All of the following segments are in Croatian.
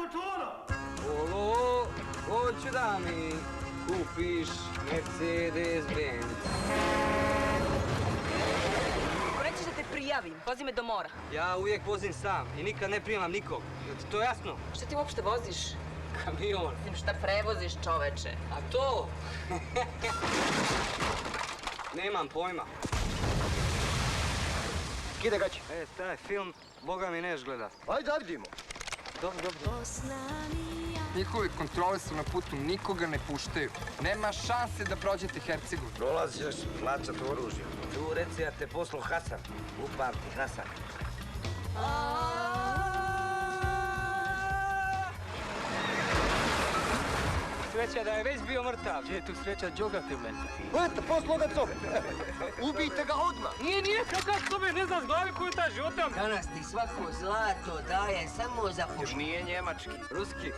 kartona! Olo, hoću da mi kupiš Mercedes-Benz. Rećeš da te prijavim, vozi me do mora. Ja uvijek vozim sam i nikad ne primam nikog. Je ti to jasno? Šta ti uopšte voziš? Kamion. Mislim, šta prevoziš, čoveče? A to? Nemam pojma. Kide gaći. Taj film, boga mi neš gledat. Ajde, vidimo. Dobro. Njihovi kontrole su na putu, nikoga ne puštaju. Nema šanse da prođete Hercegovinu. Prolaziš, plaćat oružje. Tu reci da te poslo Hasan. Upamti Hasan. Sreća da je već bio mrtav. Gdje je tu sreća džogati u mene? Budete poslo ga cobe. Ubijte ga odmah. Nije, kakav sobe, ne znam s glavi koju ta života. Danas ti svako zlato daje samo za pušku. Nije njemački. Ruski.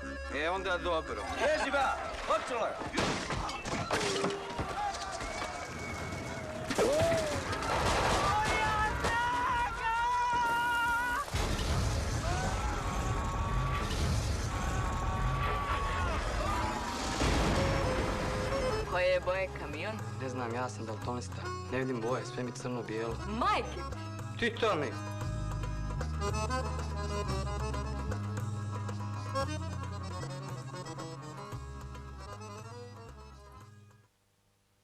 Onda dobro. Ježi ba, počelo je. Koje je boje kamion? Ne znam, ja sam daltonista. Ne vidim boje, sve mi crno-bijelo. Majke! Titanic!